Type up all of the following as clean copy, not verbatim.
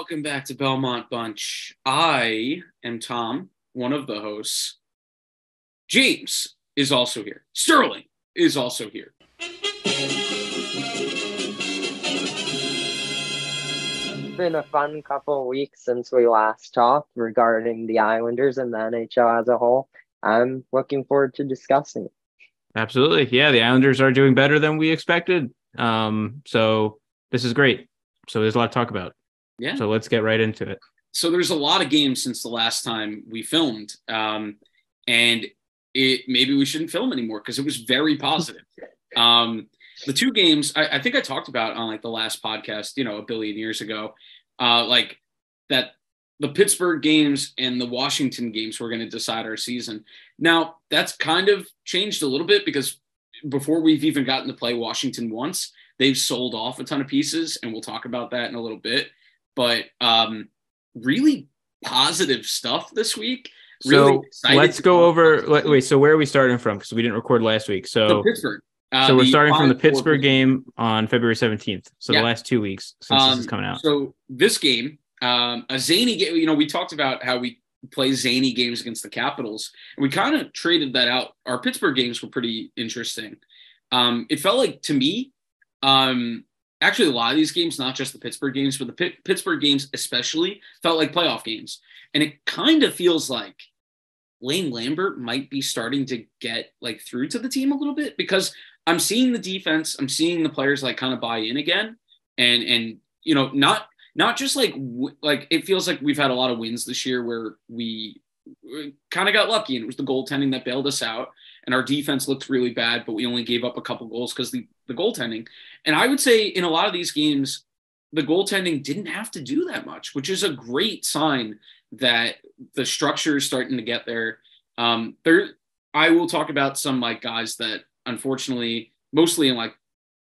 welcome back to Belmont Bunch. I am Tom, one of the hosts. James is also here. Sterling is also here. It's been a fun couple of weeks since we last talked regarding the Islanders and the NHL as a whole. I'm looking forward to discussing it. Absolutely. Yeah, the Islanders are doing better than we expected. So this is great. So there's a lot to talk about. Yeah. So let's get right into it. So there's a lot of games since the last time we filmed. And maybe we shouldn't film anymore because it was very positive. The two games I think I talked about on like the last podcast, a billion years ago, like that the Pittsburgh games and the Washington games were going to decide our season. Now that's kind of changed a little bit because before we've even gotten to play Washington once, they've sold off a ton of pieces, and we'll talk about that in a little bit. But really positive stuff this week. Really so let's go over. Wait, so where are we starting from? Because we didn't record last week. So Pittsburgh. So we're starting from the Pittsburgh game on February 17th. So yeah. The last 2 weeks since this is coming out. So this game, a zany game. We talked about how we play zany games against the Capitals, and we kind of traded that out. Our Pittsburgh games were pretty interesting. It felt like to me. Actually, a lot of these games, not just the Pittsburgh games, but the Pittsburgh games especially, felt like playoff games. And it kind of feels like Lane Lambert might be starting to get like through to the team a little bit because I'm seeing the defense, I'm seeing the players like kind of buy in again. And not just like it feels like we've had a lot of wins this year where we kind of got lucky and it was the goaltending that bailed us out. And our defense looked really bad, but we only gave up a couple goals because the goaltending. And I would say in a lot of these games, the goaltending didn't have to do that much, which is a great sign that the structure is starting to get there. I will talk about some like guys that unfortunately, mostly in like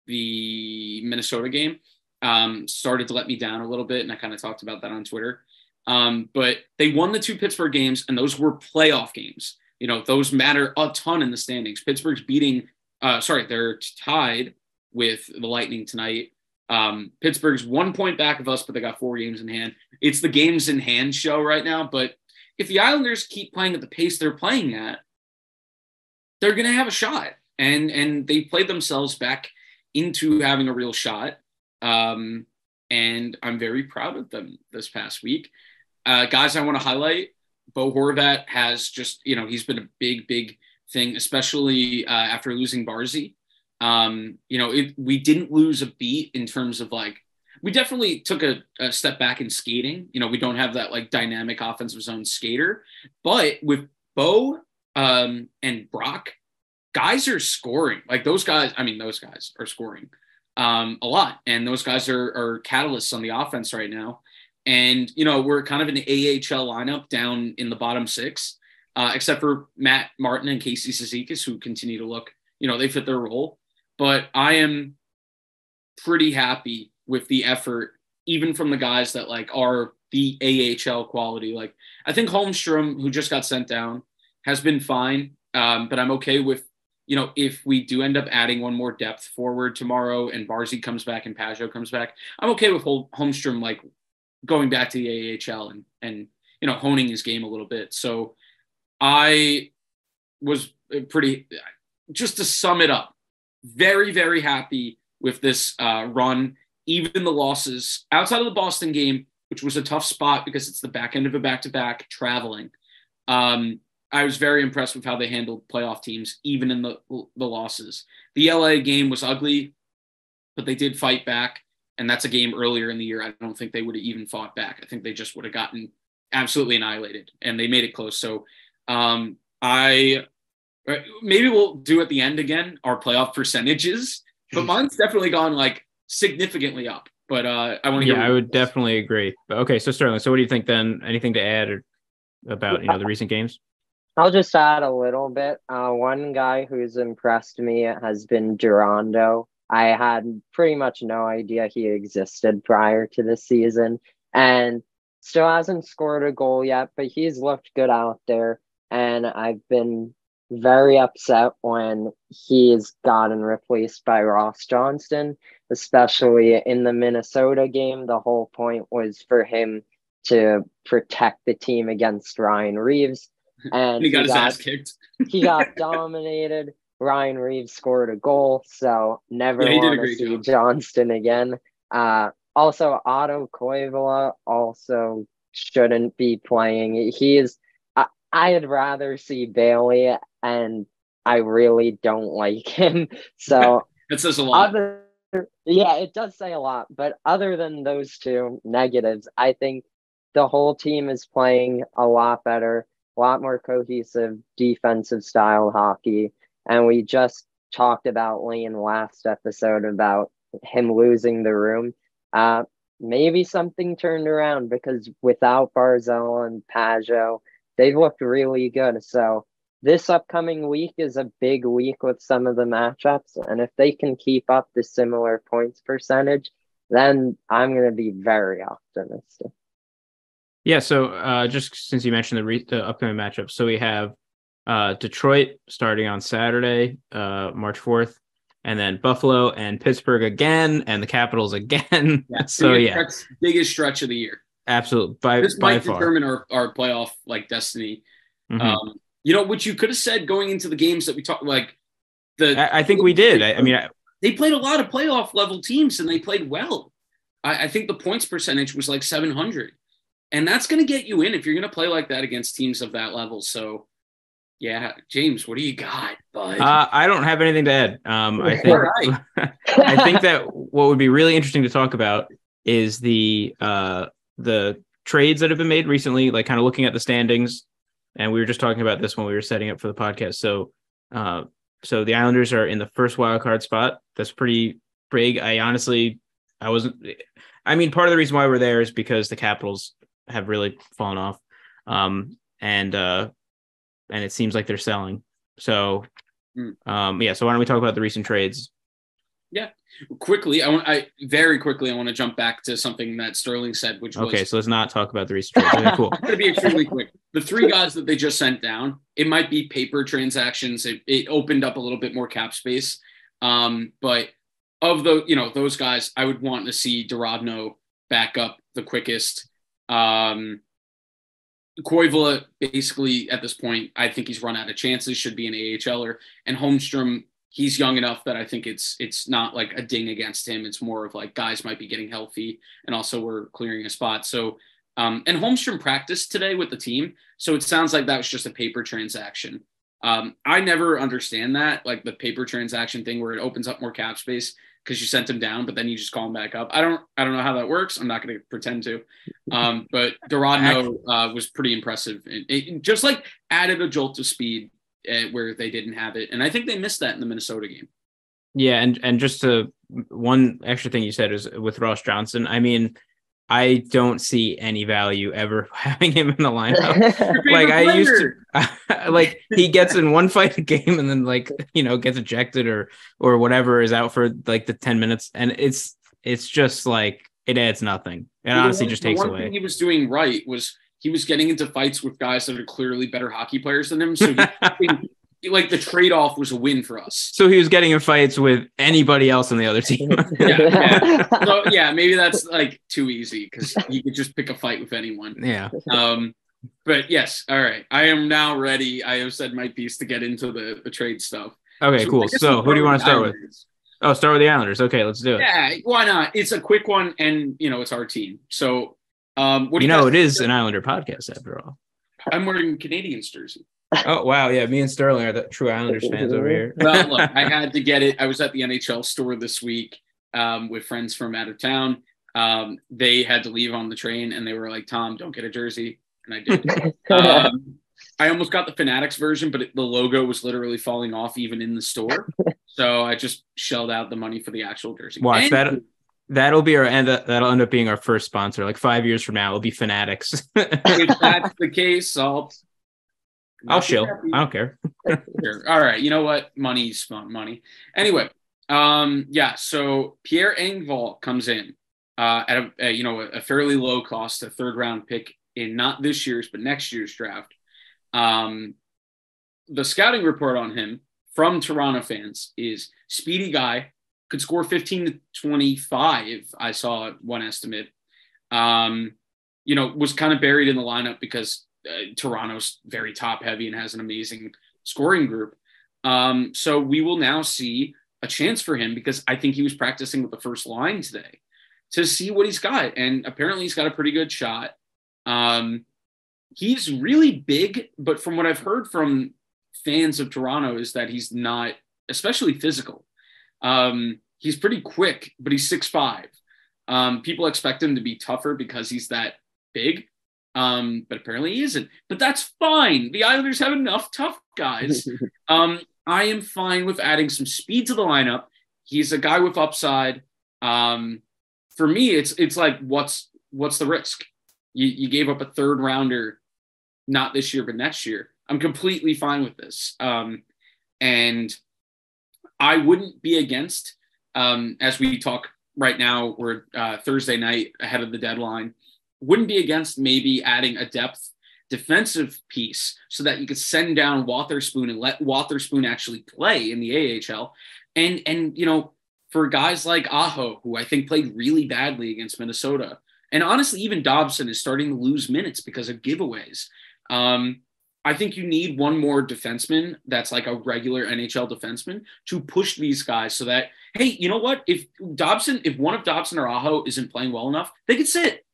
the Minnesota game, started to let me down a little bit. And I kind of talked about that on Twitter. But they won the two Pittsburgh games, and those were playoff games. Those matter a ton in the standings. Pittsburgh's they're tied with the Lightning tonight. Pittsburgh's 1 point back of us, but they got 4 games in hand. It's the games in hand show right now. But if the Islanders keep playing at the pace they're playing at, they're going to have a shot. And they played themselves back into having a real shot. And I'm very proud of them this past week. Guys, I want to highlight, Bo Horvat has just, he's been a big thing, especially after losing Barzy. We didn't lose a beat in terms of like, we definitely took a step back in skating. We don't have that like dynamic offensive zone skater, but with Bo and Brock, guys are scoring. Like those guys are scoring a lot. And those guys are catalysts on the offense right now. And, we're kind of an AHL lineup down in the bottom 6, except for Matt Martin and Casey Cizikas, who continue to look, they fit their role. But I am pretty happy with the effort, even from the guys that like are the AHL quality. Like I think Holmstrom, who just got sent down, has been fine. But I'm okay with, if we do end up adding one more depth forward tomorrow and Barzy comes back and Pajot comes back, I'm okay with Holmstrom like going back to the AHL and honing his game a little bit. So I was just to sum it up, very, very happy with this run. Even the losses outside of the Boston game, which was a tough spot because it's the back end of a back-to-back traveling. I was very impressed with how they handled playoff teams, even in the losses. The LA game was ugly, but they did fight back. And that's a game earlier in the year. I don't think they would have even fought back. I think they just would have gotten absolutely annihilated, and they made it close. So maybe we'll do at the end again, our playoff percentages, but mine's definitely gone like significantly up. But I want to I would definitely agree. But okay, so Sterling, so what do you think then? Anything to add about, the recent games? I'll just add a little bit. One guy who's impressed me has been Durando. I had pretty much no idea he existed prior to this season, and still hasn't scored a goal yet, but he's looked good out there. And I've been very upset when he's gotten replaced by Ross Johnston, especially in the Minnesota game. The whole point was for him to protect the team against Ryan Reeves, and He got his ass kicked. He got dominated. Ryan Reeves scored a goal, so never Yeah, he did a want to great see job. Johnston again. Also, Otto Koivula also shouldn't be playing. I'd rather see Bailey, and I really don't like him. So that says a lot. Yeah, it does say a lot. But other than those two negatives, I think the whole team is playing a lot better, a lot more cohesive defensive style hockey. And we just talked about Lane last episode about him losing the room. Maybe something turned around because without Barzell and Pajot, they've looked really good. So this upcoming week is a big week with some of the matchups. And if they can keep up the similar points percentage, then I'm going to be very optimistic. Yeah, so just since you mentioned the upcoming matchups, so we have Detroit starting on Saturday, March 4th, and then Buffalo and Pittsburgh again, and the Capitals again. Yeah, so biggest stretch of the year. Absolutely, this might far determine our playoff destiny. Mm-hmm. Which you could have said going into the games that we talked I think we did. They played a lot of playoff level teams and they played well. I think the points percentage was like 700. And that's going to get you in if you're going to play like that against teams of that level. So, yeah, James, what do you got, bud? I don't have anything to add. I think I think that what would be really interesting to talk about is the trades that have been made recently, like kind of looking at the standings. And we were just talking about this when we were setting up for the podcast. So the Islanders are in the first wild card spot. That's pretty big. Part of the reason why we're there is because the Capitals have really fallen off. And it seems like they're selling. So, so why don't we talk about the recent trades? Yeah. Quickly, I want to jump back to something that Sterling said, which was... Okay, so let's not talk about the recent trades. Okay, cool. I'm going to be extremely quick. The three guys that they just sent down, it might be paper transactions. It opened up a little bit more cap space. But of those guys, I would want to see Dorodno back up the quickest. Koivula, basically, at this point, I think he's run out of chances, should be an AHLer. And Holmstrom, he's young enough that I think it's not like a ding against him. It's more of like guys might be getting healthy, and also we're clearing a spot. So, and Holmstrom practiced today with the team, so it sounds like that was just a paper transaction. I never understand that, like the paper transaction thing where it opens up more cap space because you sent him down, but then you just call him back up. I don't know how that works. I'm not going to pretend to. But Dorodno was pretty impressive. It just like added a jolt of speed where they didn't have it. And I think they missed that in the Minnesota game. Yeah. And just one extra thing you said is with Ross Johnson. I mean, I don't see any value ever having him in the lineup. Like I used to, like he gets in one fight a game and then gets ejected or whatever, is out for like the 10 minutes. And it's just like, it adds nothing. It honestly just takes away. One thing he was doing right was he was getting into fights with guys that are clearly better hockey players than him. So like the trade-off was a win for us. So he was getting in fights with anybody else on the other team. Yeah. So yeah, maybe that's like too easy because he could just pick a fight with anyone. Yeah. But yes, all right. I am now ready. I have said my piece to get into the trade stuff. Okay, so cool. So who do you want to start with? Oh, start with the Islanders. Okay, let's do it. Yeah, why not? It's a quick one, and it's our team. So what do it is an Islander podcast after all. I'm wearing Canadiens jersey. Oh, wow. Yeah, me and Sterling are the true Islanders fans over here. Well, look, I had to get it. I was at the NHL store this week with friends from out of town. They had to leave on the train, and they were like, Tom, don't get a jersey. And I did. I almost got the Fanatics version, but the logo was literally falling off even in the store. So I just shelled out the money for the actual jersey. Watch that. That'll be that'll end up being our first sponsor. Like 5 years from now, it'll be Fanatics. If that's the case, I'll shill. I don't care. Sure. All right. You know what? Money's fun. Money. Anyway. So Pierre Engvall comes in at a fairly low cost, a third round pick in not this year's but next year's draft. the scouting report on him from Toronto fans is speedy guy, could score 15 to 25. I saw one estimate. Was kind of buried in the lineup because Toronto's very top heavy and has an amazing scoring group. So we will now see a chance for him because I think he was practicing with the first line today to see what he's got. And apparently he's got a pretty good shot. He's really big, but from what I've heard from fans of Toronto is that he's not especially physical. He's pretty quick, but he's 6'5". People expect him to be tougher because he's that big. But apparently he isn't. But that's fine. The Islanders have enough tough guys. I am fine with adding some speed to the lineup. He's a guy with upside. For me, it's like, what's the risk? You gave up a third rounder, not this year, but next year. I'm completely fine with this. And I wouldn't be against, as we talk right now, we're Thursday night ahead of the deadline, wouldn't be against maybe adding a depth defensive piece so that you could send down Wotherspoon and let Wotherspoon actually play in the AHL. And for guys like Aho, who I think played really badly against Minnesota, and honestly, even Dobson is starting to lose minutes because of giveaways. I think you need one more defenseman that's like a regular NHL defenseman to push these guys so that, hey, you know what? If one of Dobson or Aho isn't playing well enough, they could sit.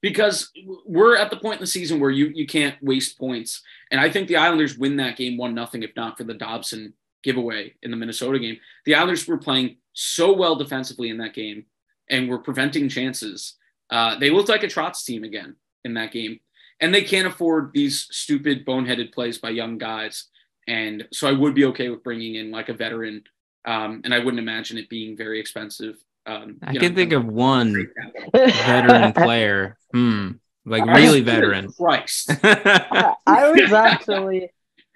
Because we're at the point in the season where you can't waste points. And I think the Islanders win that game 1-0 if not for the Dobson giveaway in the Minnesota game. The Islanders were playing so well defensively in that game and were preventing chances. They looked like a Trotz team again in that game. And they can't afford these stupid boneheaded plays by young guys. And so I would be okay with bringing in like a veteran. And I wouldn't imagine it being very expensive. I can think of one veteran player. Like really veteran. Christ. I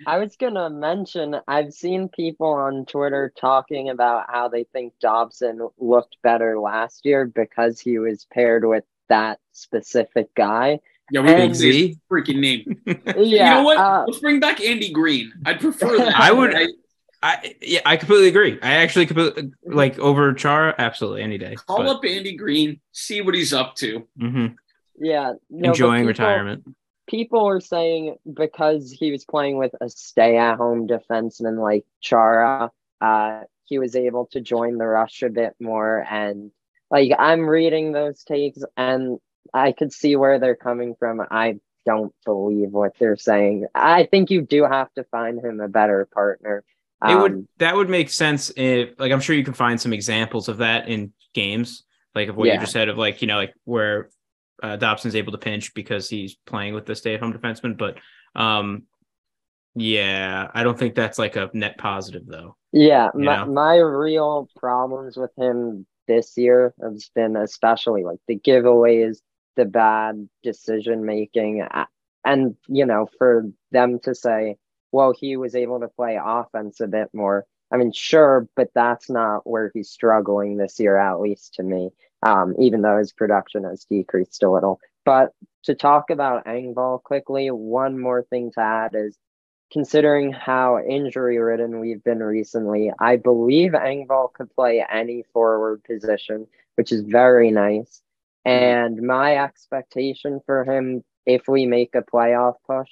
was gonna mention, I've seen people on Twitter talking about how they think Dobson looked better last year because he was paired with that specific guy. Yeah, we Big Z freaking name. Yeah, you know what? Let's bring back Andy Green. I'd prefer that. I would. I completely agree. I actually completely like over Chara. Absolutely, any day. Call up Andy Green, see what he's up to. Mm-hmm. Yeah, enjoying retirement. People were saying because he was playing with a stay-at-home defenseman like Chara, he was able to join the rush a bit more. And like I'm reading those takes, and I could see where they're coming from. I don't believe what they're saying. I think you do have to find him a better partner. That would make sense if, like, I'm sure you can find some examples of that in games, like of what you just said of like, like where Dobson's able to pinch because he's playing with the stay-at-home defenseman. But I don't think that's like a net positive though. Yeah, my real problems with him this year has been especially like the giveaways, the bad decision making, and for them to say, well, he was able to play offense a bit more. I mean, sure, but that's not where he's struggling this year, at least to me, even though his production has decreased a little. But to talk about Engvall quickly, one more thing to add is, considering how injury-ridden we've been recently, I believe Engvall could play any forward position, which is very nice. And my expectation for him, if we make a playoff push,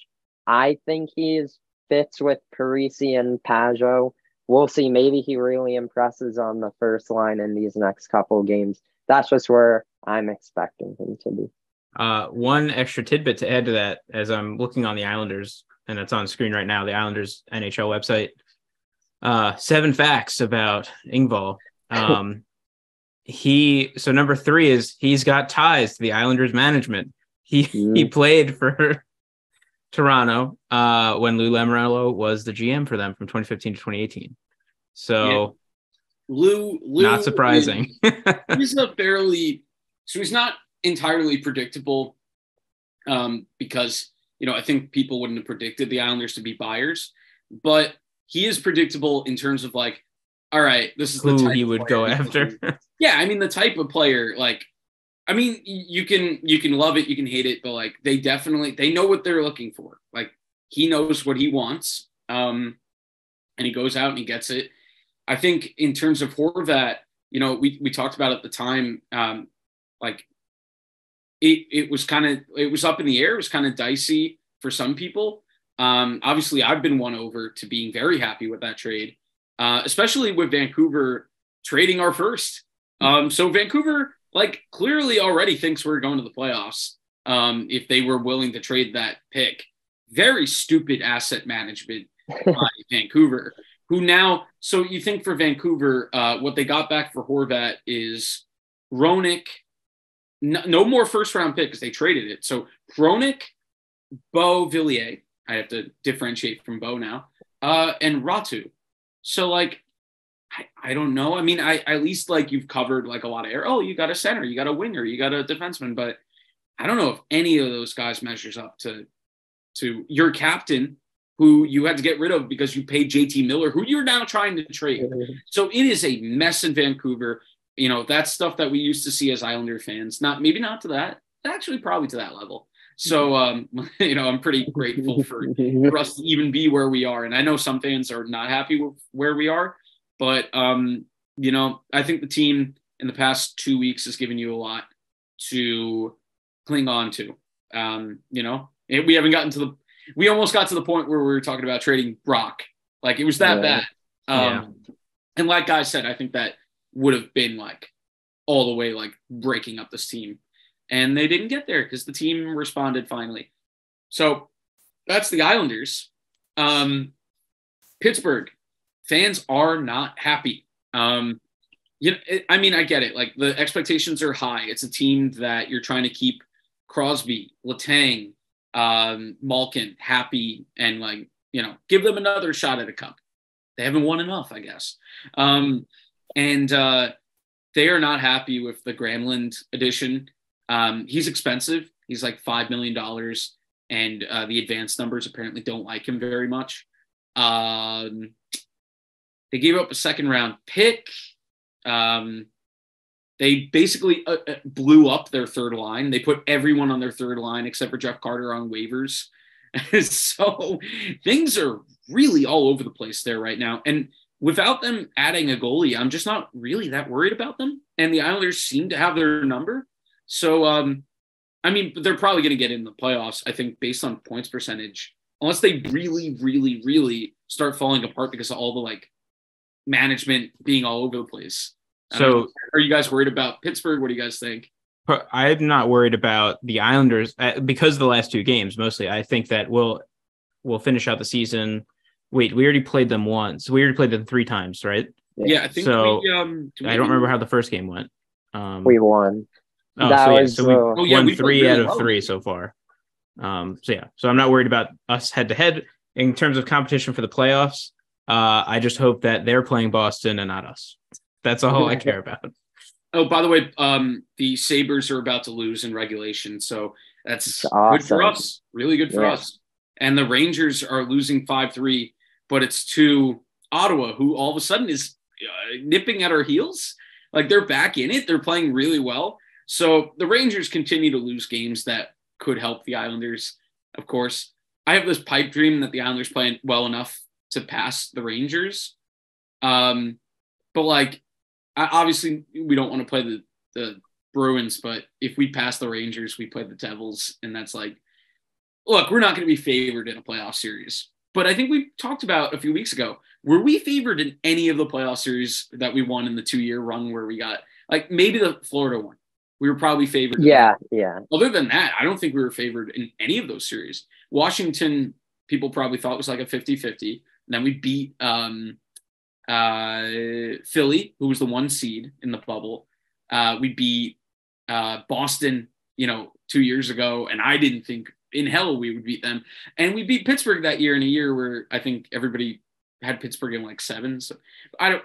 I think he's fits with Parisi and Pajot. We'll see. Maybe he really impresses on the first line in these next couple of games. That's just where I'm expecting him to be. One extra tidbit to add to that, as I'm looking on the Islanders, and it's on screen right now, the Islanders NHL website. 7 facts about Engvall. So number 3 is he's got ties to the Islanders management. He played for Toronto when Lou Lamoriello was the GM for them from 2015 to 2018. So Lou not surprising. He's he's not entirely predictable because I think people wouldn't have predicted the Islanders to be buyers, but he is predictable in terms of like, all right, this is who the type he would go after. Yeah, I mean the type of player, like, I mean, you can love it, you can hate it, but like they know what they're looking for. Like he knows what he wants, And he goes out and he gets it. I think in terms of Horvat, we talked about at the time, like it was up in the air. It was kind of dicey for some people. Obviously, I've been won over to being very happy with that trade, especially with Vancouver trading our first. So Vancouver, clearly already thinks we're going to the playoffs. If they were willing to trade that pick, very stupid asset management by Vancouver. Who now? So you think for Vancouver, what they got back for Horvat is Hronek. No more first round pick because they traded it. So Hronek, Bo Villiers. I have to differentiate from Bo now, and Ratu. So I don't know. I mean, I at least you've covered a lot of air. Oh, you got a center, you got a winger, you got a defenseman, but I don't know if any of those guys measures up to your captain, who you had to get rid of because you paid JT Miller, who you're now trying to trade. So it is a mess in Vancouver. That's stuff that we used to see as Islander fans. Maybe not to that, actually probably to that level. So, I'm pretty grateful for us to even be where we are. And I know some fans are not happy with where we are, but, I think the team in the past 2 weeks has given you a lot to cling on to. We haven't gotten we almost got to the point where we were talking about trading Brock. It was that bad. And like Guy said, I think that would have been all the way breaking up this team. And they didn't get there because the team responded finally. So that's the Islanders. Pittsburgh fans are not happy. I get it. The expectations are high. It's a team that you're trying to keep Crosby, Letang, Malkin happy and give them another shot at a cup. They haven't won enough, I guess. And they are not happy with the Granlund addition. He's expensive. He's $5 million, and the advanced numbers apparently don't like him very much. They gave up a second round pick. They basically blew up their third line. They put everyone on their third line except for Jeff Carter on waivers. So things are really all over the place there right now. And without them adding a goalie, I'm just not really that worried about them. And the Islanders seem to have their number. So, they're probably going to get in the playoffs, I think, based on points percentage, unless they really, really, really start falling apart because of all the management being all over the place. So are you guys worried about Pittsburgh? What do you guys think? I'm not worried about the Islanders because of the last two games, mostly. I think that we'll finish out the season. Wait, we already played them once. We already played them 3 times, right? Yeah, I think so. I don't remember how the first game went. We won. We won 3 out of 3 so far. So I'm not worried about us head to head in terms of competition for the playoffs. I just hope that they're playing Boston and not us. That's all I care about. Oh, by the way, the Sabres are about to lose in regulation, so that's awesome. Good for us. Really good for us. And the Rangers are losing 5-3, but it's to Ottawa, who all of a sudden is nipping at our heels. They're back in it. They're playing really well. So the Rangers continue to lose games that could help the Islanders, of course. I have this pipe dream that the Islanders playing well enough to pass the Rangers. But obviously we don't want to play the Bruins, but if we pass the Rangers, we play the Devils. And that's look, we're not going to be favored in a playoff series. But I think we talked about a few weeks ago, were we favored in any of the playoff series that we won in the 2-year run where we got maybe the Florida one? We were probably favored. Yeah. Other than that, I don't think we were favored in any of those series. Washington, people probably thought was a 50-50. Then we beat Philly, who was the 1 seed in the bubble. We beat Boston, 2 years ago, and I didn't think in hell we would beat them. And we beat Pittsburgh that year in a year where I think everybody had Pittsburgh in 7. So I'm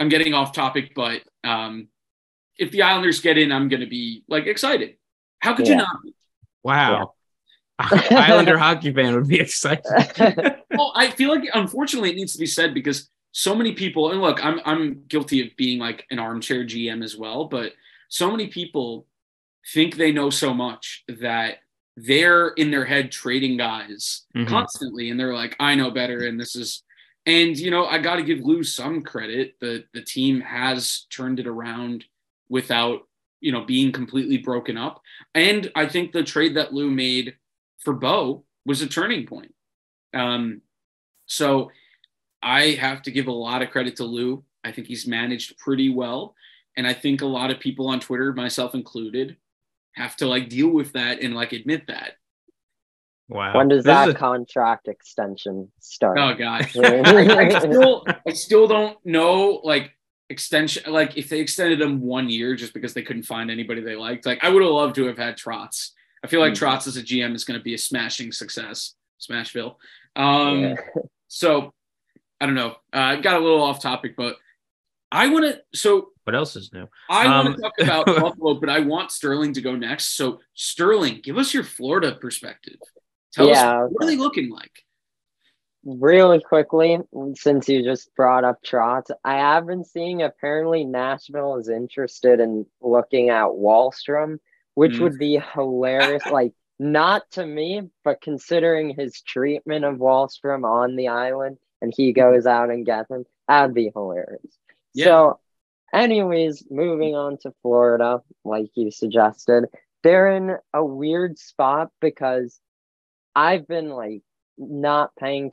getting off topic, but if the Islanders get in, I'm going to be excited. How could you not be? Wow. Yeah. Islander hockey fan would be excited. Well, I feel unfortunately it needs to be said because so many people, and look, I'm guilty of being an armchair GM as well, but so many people think they know so much that they're in their head trading guys constantly, and they're like, I know better, and this is, and I got to give Lou some credit. The team has turned it around without being completely broken up, and I think the trade that Lou made for Bo was a turning point. So I have to give a lot of credit to Lou. I think he's managed pretty well, and I think a lot of people on Twitter, myself included, have to like deal with that and like admit that. Wow. When does that contract extension start? Oh God. I still don't know like extension, like if they extended him 1 year just because they couldn't find anybody they liked. Like I would have loved to have had Trotz. I feel like Trotz as a GM is going to be a smashing success. Smashville. So I don't know. I got a little off topic, but I want to. So what else is new? I want to talk about Buffalo, but I want Sterling to go next. So Sterling, give us your Florida perspective. Tell us what are they looking like? Really quickly, since you just brought up Trotz, I have been seeing apparently Nashville is interested in looking at Wahlstrom, which would be hilarious. Like, not to me, but considering his treatment of Wahlstrom on the island and he goes out and gets him, that'd be hilarious. Yeah. So, anyways, moving on to Florida, like you suggested, they're in a weird spot because I've been like not paying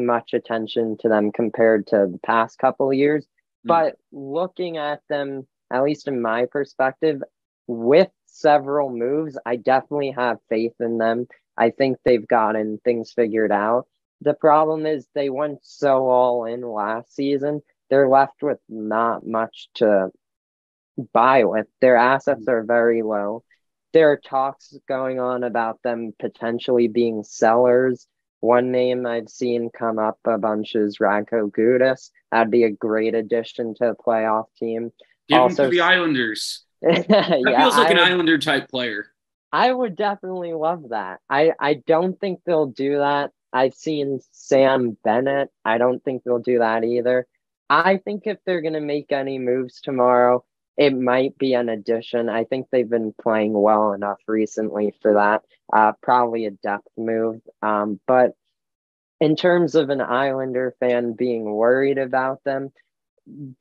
much attention to them compared to the past couple of years. But looking at them, at least in my perspective, with several moves, I definitely have faith in them. I think they've gotten things figured out. The problem is they went so all in last season. They're left with not much to buy with. Their assets are very low. There are talks going on about them potentially being sellers. One name I've seen come up a bunch is Radko Gudas. That'd be a great addition to a playoff team. Give him to the Islanders. That feels like an Islander type player. I would definitely love that. I don't think they'll do that. I've seen Sam Bennett. I don't think they'll do that either. I think if they're going to make any moves tomorrow, it might be an addition. I think they've been playing well enough recently for that. Probably a depth move. But in terms of an Islander fan being worried about them,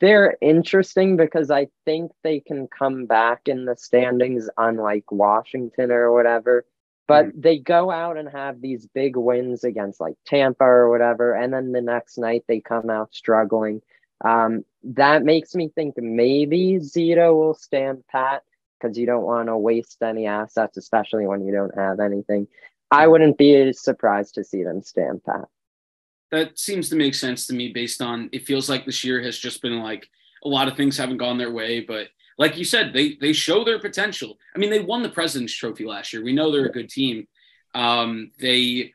they're interesting because I think they can come back in the standings, unlike Washington or whatever. But they go out and have these big wins against like Tampa or whatever, and then the next night they come out struggling. That makes me think maybe Zito will stand pat because you don't want to waste any assets, especially when you don't have anything. I wouldn't be surprised to see them stand pat. That seems to make sense to me based on it feels like this year has just been like a lot of things haven't gone their way, but like you said, they show their potential. I mean, they won the President's Trophy last year. We know they're a good team. They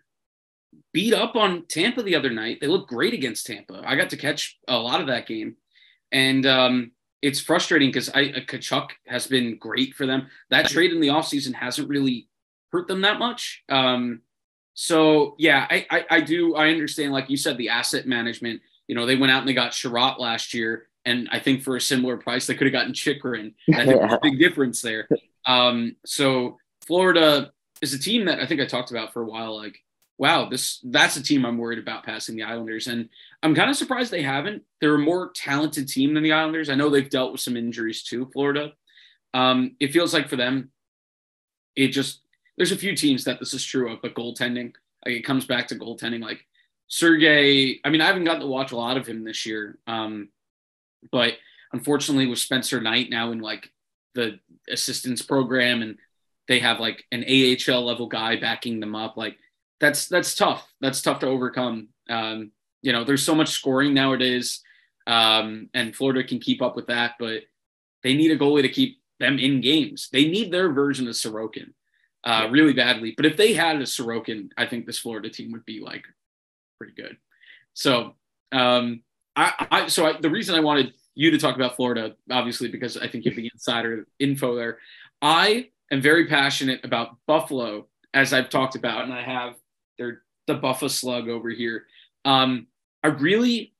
beat up on Tampa the other night. They looked great against Tampa. I got to catch a lot of that game. And it's frustrating because Kachuk has been great for them. That trade in the offseason hasn't really hurt them that much. So, yeah, I understand, like you said, the asset management. They went out and they got Sherratt last year. And I think for a similar price, they could have gotten Chychrun. I think there's a big difference there. So Florida is a team that I think I talked about for a while. Like, wow, that's a team I'm worried about passing the Islanders. And I'm kind of surprised they haven't. They're a more talented team than the Islanders. I know they've dealt with some injuries too, Florida. It feels like for them, there's a few teams that this is true of, but goaltending, like it comes back to goaltending. Like Sergei, I mean, I haven't gotten to watch a lot of him this year. But unfortunately with Spencer Knight now in like the assistance program and they have like an AHL level guy backing them up. Like that's tough. That's tough to overcome. There's so much scoring nowadays and Florida can keep up with that, but they need a goalie to keep them in games. They need their version of Sorokin really badly. But if they had a Sorokin, I think this Florida team would be like pretty good. So, the reason I wanted you to talk about Florida, obviously, because I think you have the insider info there. I am very passionate about Buffalo, as I've talked about, and I have the Buffa slug over here. I really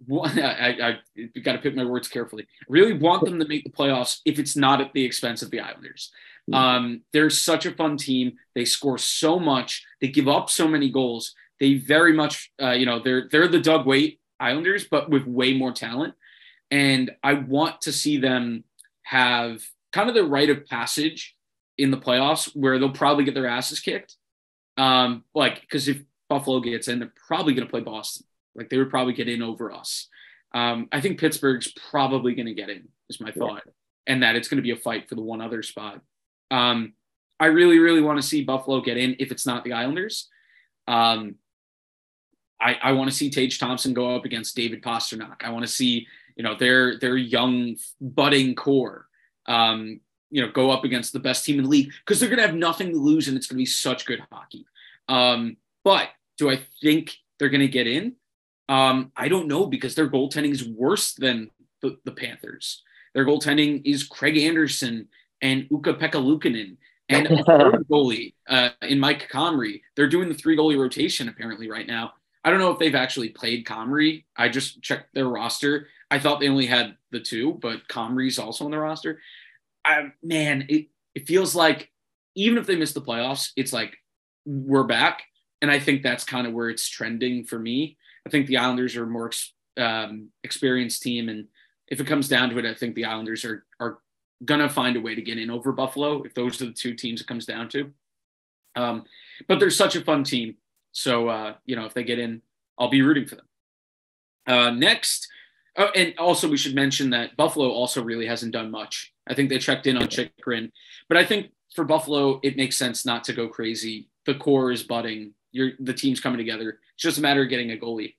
I got to pick my words carefully. I really want them to make the playoffs if it's not at the expense of the Islanders. They're such a fun team. They score so much. They give up so many goals. They very much, they're the Doug Weight Islanders, but with way more talent. And I want to see them have kind of the rite of passage in the playoffs where they'll probably get their asses kicked. Because if Buffalo gets in, they're probably going to play Boston. Like they would probably get in over us. I think Pittsburgh's probably going to get in, is my thought, and that it's going to be a fight for the one other spot. I really, really want to see Buffalo get in if it's not the Islanders. I want to see Tage Thompson go up against David Pastrnak. I want to see, their young budding core, go up against the best team in the league because they're going to have nothing to lose and it's going to be such good hockey. But do I think they're going to get in? I don't know because their goaltending is worse than the Panthers. Their goaltending is Craig Anderson and Ukko-Pekka Luukkonen and a third goalie in Mike Comrie. They're doing the 3-goalie rotation apparently right now. I don't know if they've actually played Comrie. I just checked their roster. I thought they only had the 2, but Comrie's also on the roster. It feels like even if they miss the playoffs, it's like we're back. And I think that's kind of where it's trending for me. I think the Islanders are a more experienced team. And if it comes down to it, I think the Islanders are going to find a way to get in over Buffalo if those are the 2 teams it comes down to. But they're such a fun team. So, if they get in, I'll be rooting for them. Next, and also we should mention that Buffalo also really hasn't done much. I think they checked in on Chychrun. But I think for Buffalo, it makes sense not to go crazy. The core is budding. The team's coming together. It's just a matter of getting a goalie.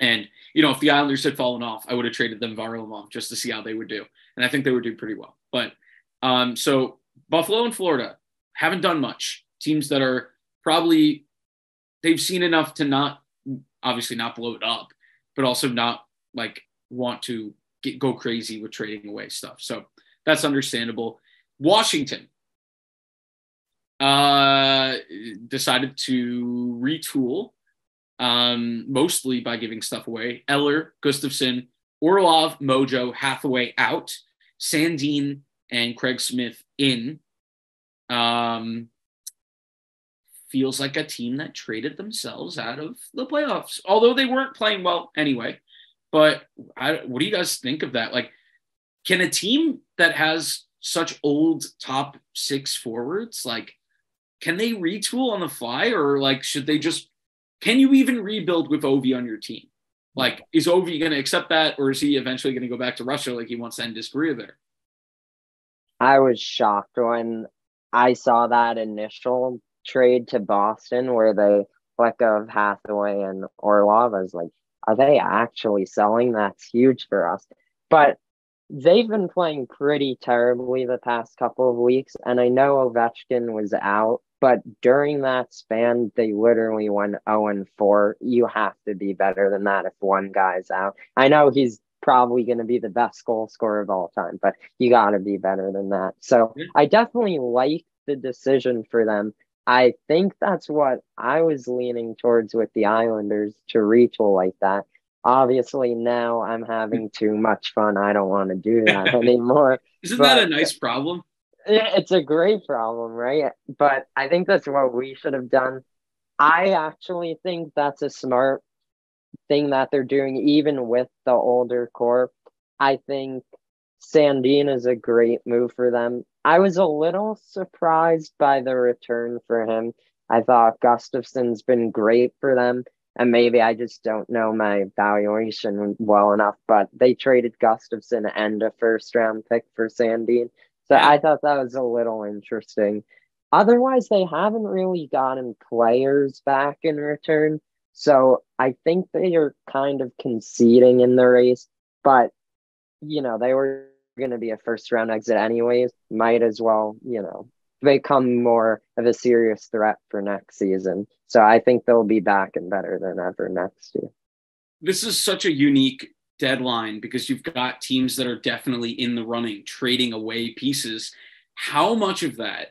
And, if the Islanders had fallen off, I would have traded them Varlamov just to see how they would do. And I think they would do pretty well. But so Buffalo and Florida haven't done much. Teams that are probably – they've seen enough to not blow it up, but also not want to go crazy with trading away stuff. So that's understandable. Washington decided to retool, mostly by giving stuff away. Eller, Gustafsson, Orlov, Mojo, Hathaway out, Sandin and Craig Smith in. Feels like a team that traded themselves out of the playoffs, although they weren't playing well anyway. But what do you guys think of that? Can a team that has such old top 6 forwards, can they retool on the fly, or should they just? Can you even rebuild with Ovi on your team? Is Ovi going to accept that, or is he eventually going to go back to Russia he wants to end his career there? I was shocked when I saw that initial trade to Boston where they let go of Hathaway and Orlov. I was like, are they actually selling? That's huge for us. But they've been playing pretty terribly the past couple of weeks. And I know Ovechkin was out, but during that span, they literally went 0-4. You have to be better than that if one guy's out. I know he's probably going to be the best goal scorer of all time, but you got to be better than that. So I definitely like the decision for them. I think that's what I was leaning towards with the Islanders, to retool like that. Obviously, now I'm having too much fun. I don't want to do that anymore. Isn't that a nice problem? It's a great problem, right? But I think that's what we should have done. I actually think that's a smart thing that they're doing, even with the older core. I think Sandin is a great move for them. I was a little surprised by the return for him. I thought Gustafsson's been great for them, and maybe I just don't know my valuation well enough, but they traded Gustafsson and a first-round pick for Sandin. So I thought that was a little interesting. Otherwise, they haven't really gotten players back in return, so I think they are kind of conceding in the race, but, they were going to be a first-round exit anyways. Might as well, become more of a serious threat for next season. So I think they'll be back and better than ever next year. This is such a unique deadline because you've got teams that are definitely in the running, trading away pieces. How much of that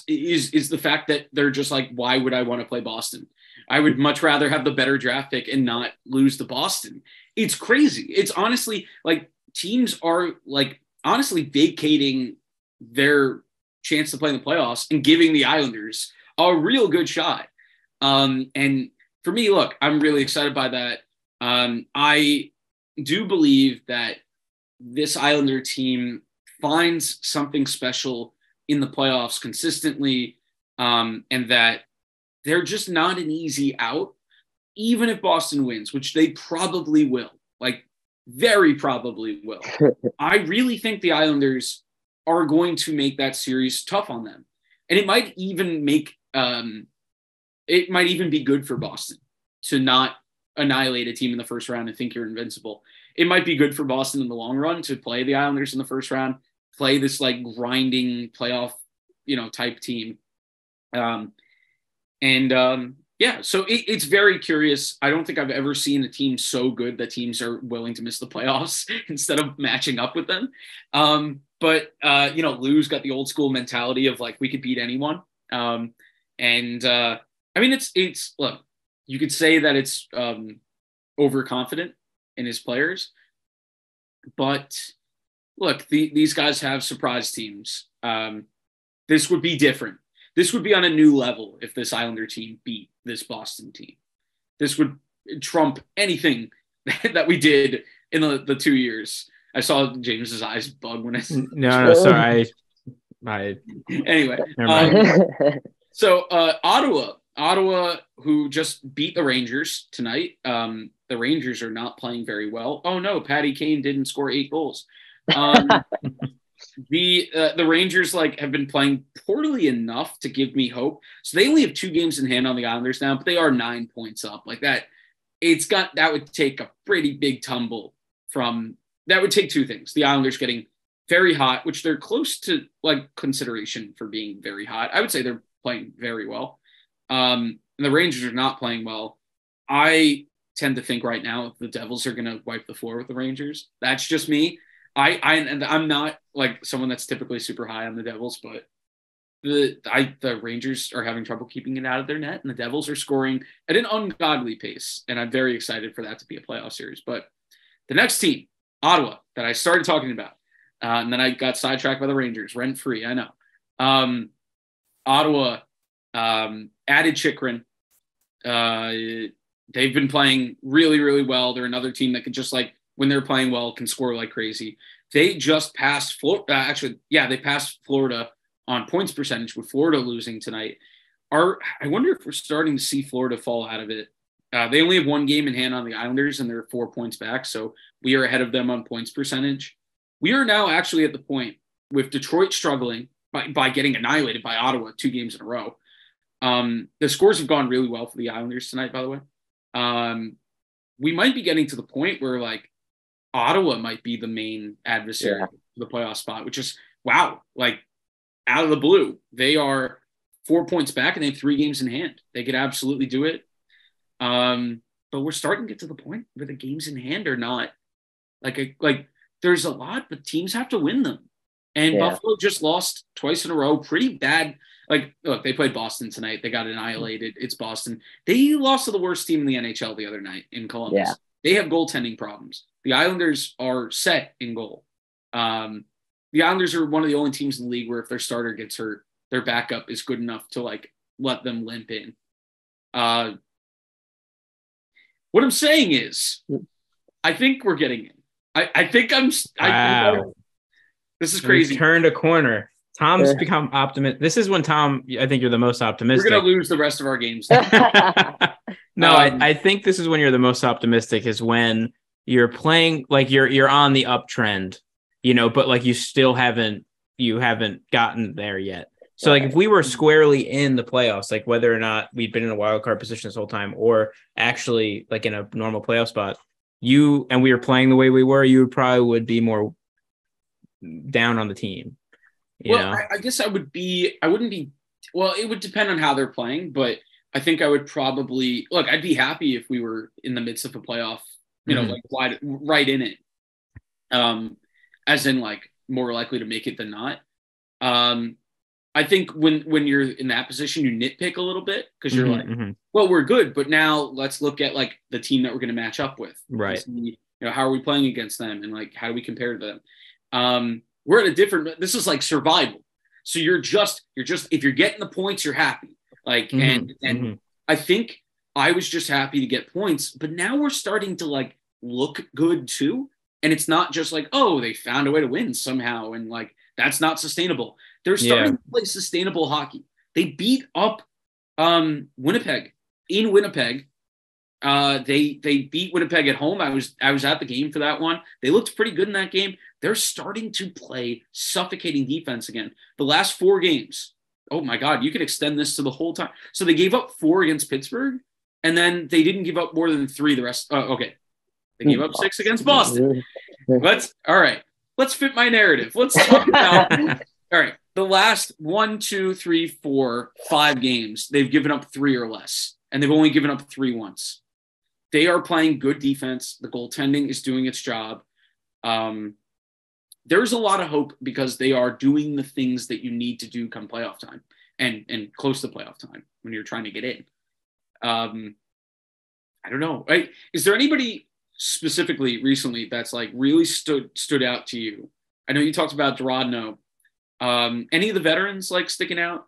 is the fact that they're just why would I want to play Boston? I would much rather have the better draft pick and not lose to Boston. It's crazy. It's honestly like teams are like honestly vacating their chance to play in the playoffs and giving the Islanders a real good shot. And for me, look, I'm really excited by that. I do believe that this Islander team finds something special in the playoffs consistently, and that they're just not an easy out, even if Boston wins, which they probably will, like very probably will. I really think the Islanders are going to make that series tough on them. And it might even be good for Boston to not annihilate a team in the first round and think you're invincible. It might be good for Boston in the long run to play the Islanders in the first round, play this like grinding playoff, type team. Yeah, so it's very curious. I don't think I've ever seen a team so good that teams are willing to miss the playoffs instead of matching up with them. But Lou's got the old school mentality of like, we could beat anyone. I mean, it's look, you could say that it's overconfident in his players, but look, these guys have surprise teams. This would be different. This would be on a new level if this Islander team beat this Boston team. This would trump anything that we did in the 2 years. I saw James's eyes bug when I said no, sorry. Anyway, so Ottawa, who just beat the Rangers tonight. The Rangers are not playing very well. Oh no, Patty Kane didn't score 8 goals. The Rangers have been playing poorly enough to give me hope. So they only have 2 games in hand on the Islanders now, but they are 9 points up. Like that, that would take a pretty big tumble that would take 2 things. The Islanders getting very hot, which they're close to consideration for being very hot. I would say they're playing very well. And the Rangers are not playing well. I tend to think right now the Devils are going to wipe the floor with the Rangers. That's just me. I'm not like someone that's typically super high on the Devils, but the Rangers are having trouble keeping it out of their net, and the Devils are scoring at an ungodly pace, and I'm very excited for that to be a playoff series. But the next team, Ottawa, that I started talking about, and then I got sidetracked by the Rangers, rent-free, I know. Ottawa added Chychrun. They've been playing really, really well. They're another team that could just when they're playing well, can score like crazy. They just passed Florida. They passed Florida on points percentage with Florida losing tonight. I wonder if we're starting to see Florida fall out of it. They only have 1 game in hand on the Islanders, and they're 4 points back. So we are ahead of them on points percentage. We are now actually at the point with Detroit struggling by getting annihilated by Ottawa 2 games in a row. The scores have gone really well for the Islanders tonight, by the way. We might be getting to the point where Ottawa might be the main adversary for the playoff spot, which is wow. Out of the blue, they are 4 points back and they have 3 games in hand. They could absolutely do it. But we're starting to get to the point where the games in hand are not there's a lot, but teams have to win them. And Buffalo just lost twice in a row. Pretty bad. Look, they played Boston tonight. They got annihilated. It's Boston. They lost to the worst team in the NHL the other night in Columbus. Yeah. They have goaltending problems. The Islanders are set in goal. The Islanders are one of the only teams in the league where if their starter gets hurt, their backup is good enough to let them limp in. What I'm saying is, I think we're getting in. I think this is crazy. We've turned a corner. Tom's become optimistic. This is when Tom, I think you're the most optimistic. We're going to lose the rest of our games. No, I think this is when you're the most optimistic, is when you're playing you're on the uptrend, but you still haven't gotten there yet. So if we were squarely in the playoffs, whether or not we'd been in a wild card position this whole time, or actually in a normal playoff spot, and we were playing the way we were, you would be more down on the team. I guess I wouldn't be. Well, it would depend on how they're playing, but I think I would probably I'd be happy if we were in the midst of a playoff, right in it. As in more likely to make it than not. I think when you're in that position, you nitpick a little bit because you're like, well, we're good, but now let's look at like the team that we're going to match up with. Right. See, how are we playing against them, and like how do we compare to them? We're at a different. This is like survival. So you're just if you're getting the points, you're happy. Like and I think I was just happy to get points, but now we're starting to like look good too. And it's not just like, oh, they found a way to win somehow, and like that's not sustainable. They're starting to play sustainable hockey. They beat up Winnipeg in Winnipeg. They beat Winnipeg at home. I was at the game for that one. They looked pretty good in that game. They're starting to play suffocating defense again. The last 4 games. Oh my God, you could extend this to the whole time. So they gave up 4 against Pittsburgh, and then they didn't give up more than 3 the rest. Okay. They gave up 6 against Boston. Let's fit my narrative. Let's talk about all right. The last 1, 2, 3, 4, 5 games, they've given up 3 or less, and they've only given up 3 once. They are playing good defense. The goaltending is doing its job. There's a lot of hope because they are doing the things that you need to do come playoff time and close to playoff time when you're trying to get in. I don't know. Is there anybody specifically recently that's like really stood out to you? I know you talked about Durodno. Any of the veterans like sticking out?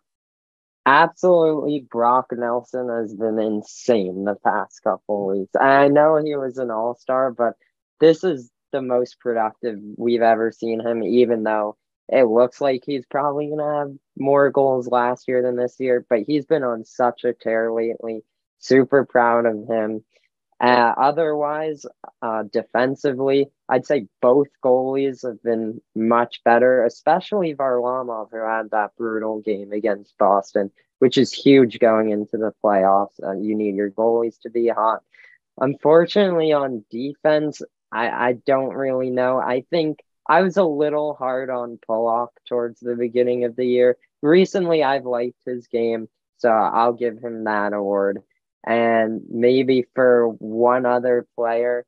Absolutely. Brock Nelson has been insane the past couple of weeks. I know he was an all-star, but this is the most productive we've ever seen him, even though it looks like he's probably going to have more goals last year than this year, but he's been on such a tear lately. Super proud of him. Otherwise, defensively, I'd say both goalies have been much better, especially Varlamov, who had that brutal game against Boston, which is huge going into the playoffs. You need your goalies to be hot. Unfortunately, on defense, I don't really know. I think I was a little hard on Pollock towards the beginning of the year. Recently, I've liked his game, so I'll give him that award. And maybe for one other player,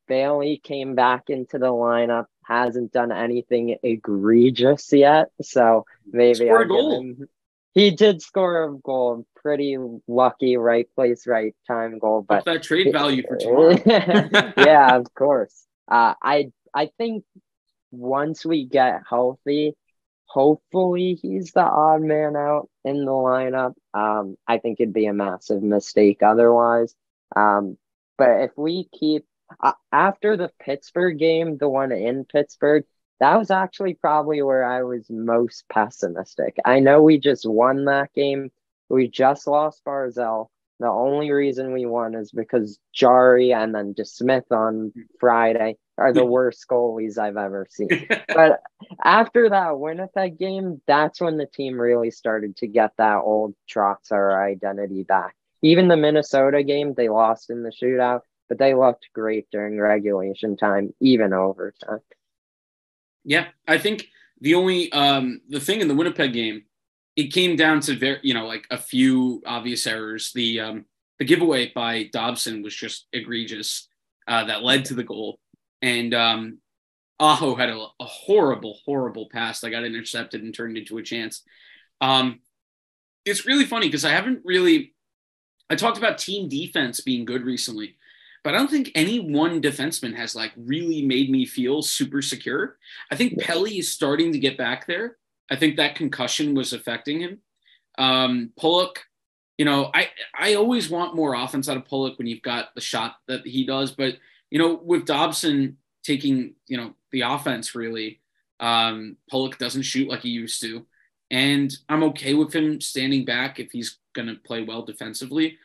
Bailey came back into the lineup, hasn't done anything egregious yet. So maybe I'll give him. He did score a goal, pretty lucky, right place, right time goal. But that trade value for tomorrow. Yeah, of course. I think once we get healthy, hopefully he's the odd man out in the lineup. I think it'd be a massive mistake otherwise. But if we keep after the Pittsburgh game, the one in Pittsburgh, that was actually probably where I was most pessimistic. I know we just won that game. We just lost Barzell. The only reason we won is because Jari and then DeSmith on Friday are the worst goalies I've ever seen. But after that Winnipeg game, that's when the team really started to get that old Trotzar identity back. Even the Minnesota game, they lost in the shootout, but they looked great during regulation time, even overtime. Yeah, I think the only the thing in the Winnipeg game, it came down to like a few obvious errors. The giveaway by Dobson was just egregious. That led to the goal. And Aho had a horrible, horrible pass that got intercepted and turned into a chance. It's really funny because I talked about team defense being good recently, but I don't think any one defenseman has like really made me feel super secure. I think Pelly is starting to get back there. I think that concussion was affecting him. Pulock, I always want more offense out of Pulock when you've got the shot that he does, but with Dobson taking, the offense really, Pulock doesn't shoot like he used to. And I'm okay with him standing back if he's going to play well defensively.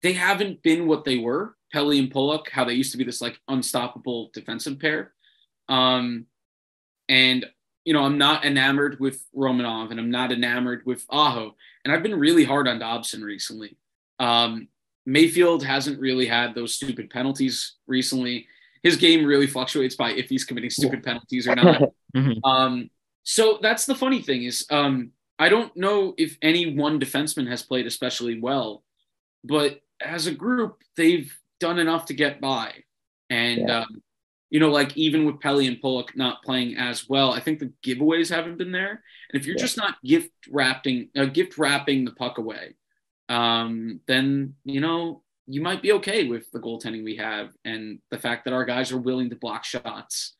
They haven't been what they were, Pelly and Pulock, how they used to be this like unstoppable defensive pair. And, I'm not enamored with Romanov and I'm not enamored with Aho. And I've been really hard on Dobson recently. Mayfield hasn't really had those stupid penalties recently. His game really fluctuates by if he's committing stupid penalties or not. So that's the funny thing is I don't know if any one defenseman has played especially well, but as a group, they've done enough to get by. And like even with Pelly and Pollock not playing as well, I think the giveaways haven't been there. And if you're just not gift wrapping the puck away, then, you might be okay with the goaltending we have and the fact that our guys are willing to block shots.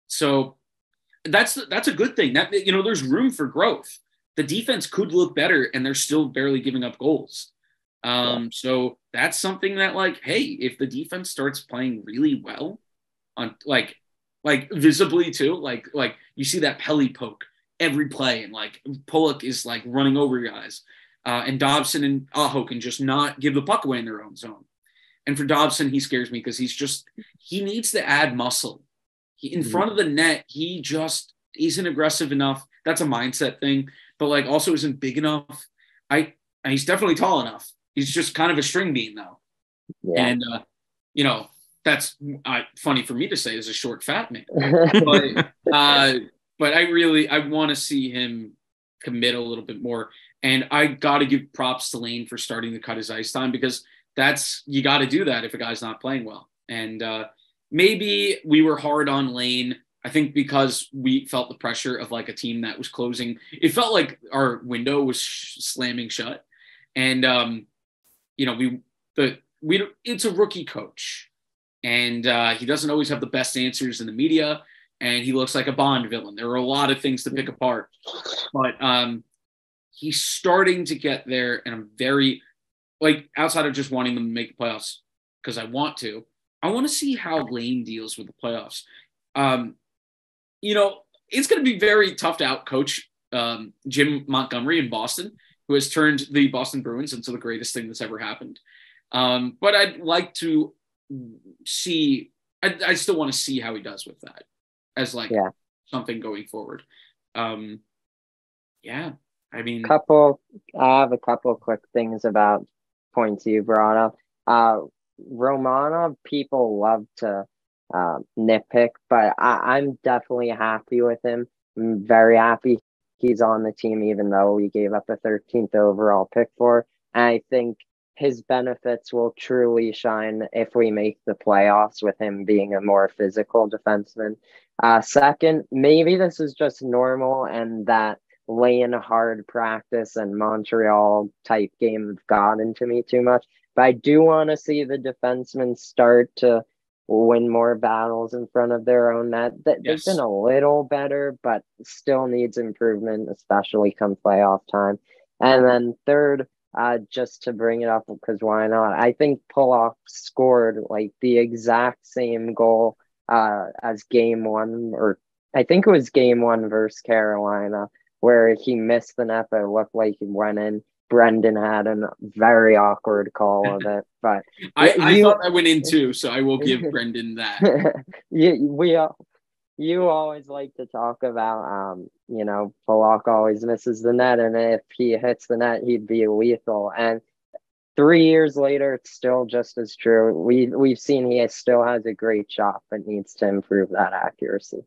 So that's a good thing. That, there's room for growth. The defense could look better and they're still barely giving up goals. So that's something that, like, hey, if the defense starts playing really well on like visibly too, like you see that Pelly poke every play and like Pollock is like running over guys. And Dobson and Aho can just not give the puck away in their own zone. And for Dobson, he scares me because he needs to add muscle. In front of the net, he just isn't aggressive enough. That's a mindset thing, but like also isn't big enough. He's definitely tall enough. He's just kind of a string bean though. Yeah. And, that's funny for me to say as a short, fat man, but I want to see him commit a little bit more. And I got to give props to Lane for starting to cut his ice time, because you got to do that if a guy's not playing well. And maybe we were hard on Lane, I think, because we felt the pressure of like a team that was closing. It felt like our window was slamming shut. And, it's a rookie coach, and he doesn't always have the best answers in the media, and he looks like a Bond villain. There are a lot of things to pick apart, but he's starting to get there, and I'm very, like, outside of just wanting them to make the playoffs because I want to see how Lane deals with the playoffs. It's going to be very tough to outcoach Jim Montgomery in Boston, who has turned the Boston Bruins into the greatest thing that's ever happened. But I'd like to see, I still want to see how he does with that as something going forward. I mean, I have a couple quick things about points you brought up. Romanov, people love to nitpick, but I'm definitely happy with him. I'm very happy he's on the team, even though we gave up a 13th overall pick for. And I think his benefits will truly shine if we make the playoffs with him being a more physical defenseman. Second, maybe this is just normal and that laying hard practice and Montreal type game have gotten to me too much. But I do want to see the defensemen start to win more battles in front of their own net. They've been a little better, but still needs improvement, especially come playoff time. And then third, just to bring it up, because why not? I think Pollock scored like the exact same goal as game one, or I think it was game one versus Carolina, where he missed the net, but it looked like he went in. Brendan had a very awkward call of it, but I thought I went in too, so I will give Brendan that. You always like to talk about, Pollock always misses the net, and if he hits the net, he'd be lethal. And 3 years later, it's still just as true. We've seen he still has a great shot, but needs to improve that accuracy.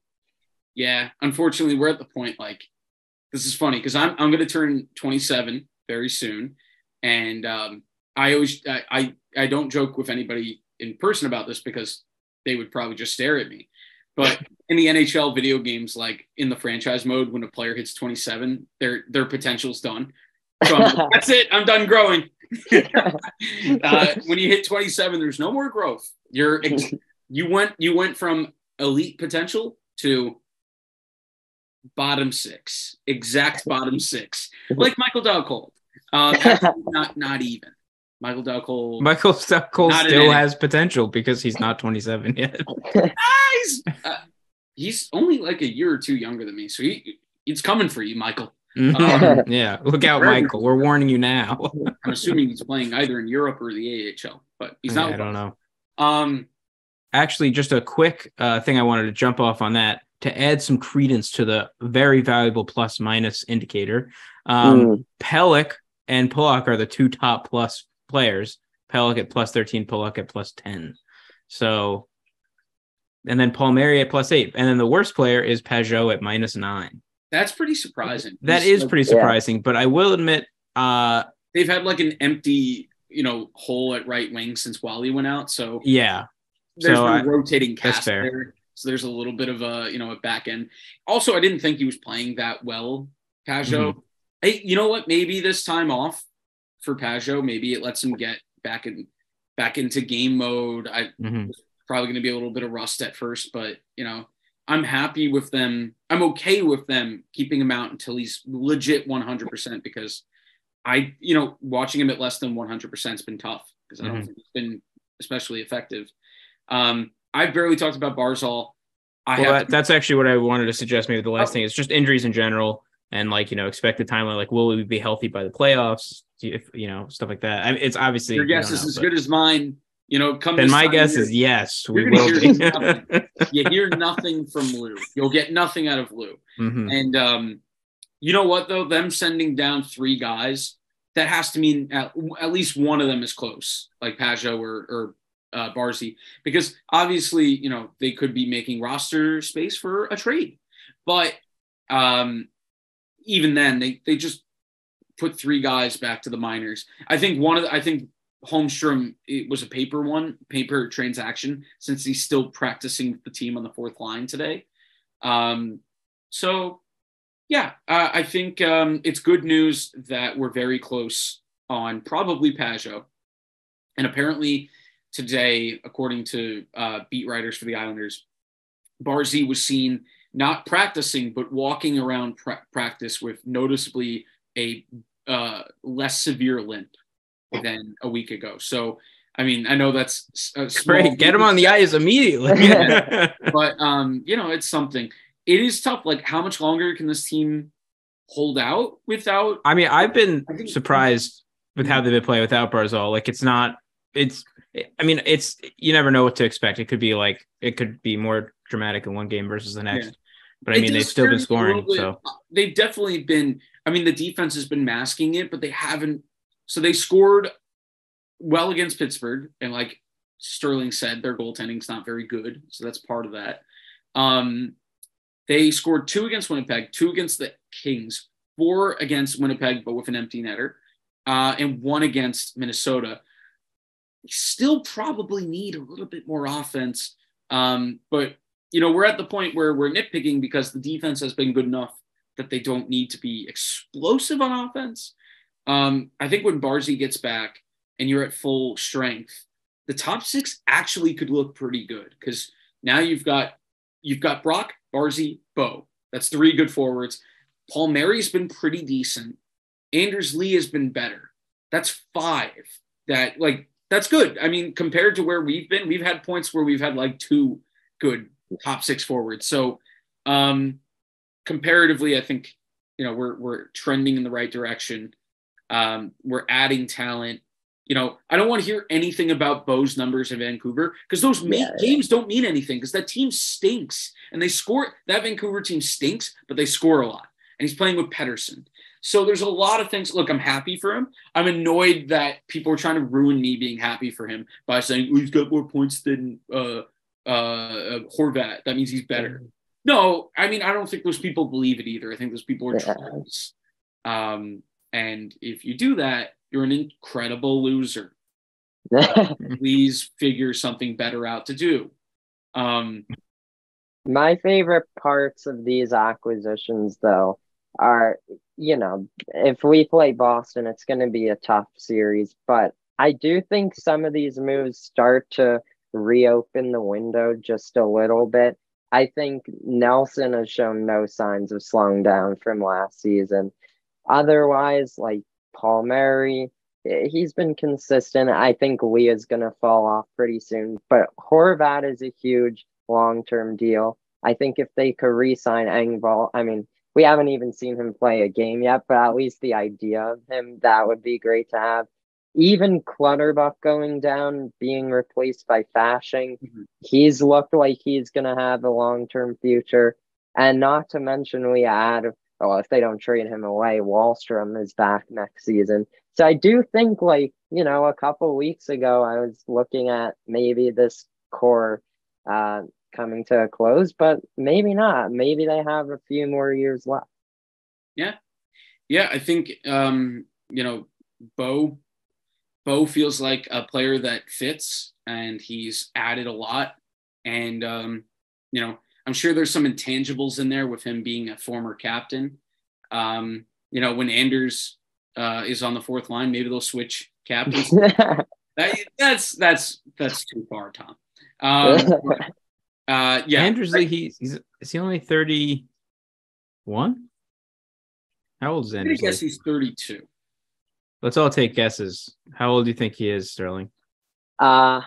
Yeah, unfortunately, we're at the point, like, this is funny because I'm going to turn 27 very soon, and I don't joke with anybody in person about this because they would probably just stare at me. But in the NHL video games, like in the franchise mode, when a player hits 27, their potential's done. So I'm like, that's it. I'm done growing. When you hit 27, there's no more growth. You went from elite potential to bottom six, exact bottom six, like Michael Dowcold. Not even. Michael Dowcold still has potential because he's not 27 yet. He's only like a year or two younger than me, so it's coming for you, Michael. Yeah, look out, Michael. We're warning you now. I'm assuming he's playing either in Europe or the AHL, but he's not. I don't know. Actually, just a quick thing I wanted to jump off on that to add some credence to the very valuable plus minus indicator. Pellick and Pollock are the two top plus players. Pellick at plus 13, Pollock at plus 10. So, and then Palmieri at plus 8. And then the worst player is Pajot at minus 9. That's pretty surprising. That is pretty surprising, but I will admit, they've had like an empty, hole at right wing since Wally went out. So yeah, there's So no rotating that's cast fair. there. So there's a little bit of a back end. Also, I didn't think he was playing that well, Pajot. Mhm. Hey, you know what? Maybe this time off for Pajot, maybe it lets him get back into game mode. I Mhm. was probably going to be a little bit of rust at first, but I'm happy with them. I'm okay with them keeping him out until he's legit 100% because watching him at less than 100% has been tough because I don't think it's been especially effective. I've barely talked about Barzal. That's actually what I wanted to suggest. Maybe the last thing is just injuries in general and expected timeline. Like, will we be healthy by the playoffs? If stuff like that. I mean, it's obviously your we guess don't is know, as but good as mine. Come then this my time guess year, is yes, we you're going will to be. hear nothing. You hear nothing from Lou. You'll get nothing out of Lou. Mhm. And you know what though? Them sending down 3 guys, that has to mean at least one of them is close, like Pajot or Barzy, because obviously they could be making roster space for a trade, but even then they just put 3 guys back to the minors. I think Holmstrom, it was a paper transaction since he's still practicing with the team on the 4th line today. So yeah, I think it's good news that we're very close on probably Pajot. And apparently today, according to beat writers for the Islanders, Barzy was seen not practicing, but walking around practice with noticeably a less severe limp than a week ago. So, I mean, I know that's a small Great. Get him on the ice immediately. but it's something. It is tough. Like, how much longer can this team hold out without? I mean, I've been surprised with how they've been playing without Barzal. Like, it's you never know what to expect. It could be more dramatic in one game versus the next. Yeah. But I mean, they've still been scoring. So they've definitely been. I mean, the defense has been masking it, but they haven't. So they scored well against Pittsburgh, and like Sterling said, their goaltending's not very good, so that's part of that. They scored 2 against Winnipeg, 2 against the Kings, 4 against Winnipeg, but with an empty netter, and 1 against Minnesota. Still probably need a little bit more offense, but we're at the point where we're nitpicking because the defense has been good enough that they don't need to be explosive on offense. I think when Barzy gets back and you're at full strength, the top 6 actually could look pretty good because now you've got Brock, Barzy, Bo. That's 3 good forwards. Paul Mary's been pretty decent. Anders Lee has been better. That's 5. That's good. I mean, compared to where we've been, we've had points where we've had like 2 good top 6 forwards. So comparatively, I think we're trending in the right direction. We're adding talent. I don't want to hear anything about Bo's numbers in Vancouver because those games don't mean anything because that team stinks and they score. That Vancouver team stinks, but they score a lot. And he's playing with Pettersson. So there's a lot of things. Look, I'm happy for him. I'm annoyed that people are trying to ruin me being happy for him by saying, he's got more points than Horvat. That means he's better. No, I mean, I don't think those people believe it either. I think those people are trolls. And if you do that, you're an incredible loser. Please figure something better out to do. My favorite parts of these acquisitions, though, are, if we play Boston, it's going to be a tough series. But I do think some of these moves start to reopen the window just a little bit. I think Nelson has shown no signs of slowing down from last season. Otherwise, like Paul Mary, he's been consistent. I think Leah's going to fall off pretty soon. But Horvat is a huge long-term deal. I think if they could re-sign Engvall, I mean, we haven't even seen him play a game yet, but at least the idea of him, that would be great to have. Even Clutterbuck going down, being replaced by Fashing, he's looked like he's going to have a long-term future. And not to mention we add, if they don't trade him away, Wahlstrom is back next season. So I do think, a couple weeks ago, I was looking at maybe this core coming to a close, but maybe not. Maybe they have a few more years left. Yeah. I think, Bo, Bo feels like a player that fits, and he's added a lot. And, I'm sure there's some intangibles in there with him being a former captain. When Anders is on the fourth line, maybe they'll switch captains. That's too far, Tom. Anders Lee, is he only 31? How old is Anders Lee? I guess he's 32. Let's all take guesses. How old do you think he is, Sterling? I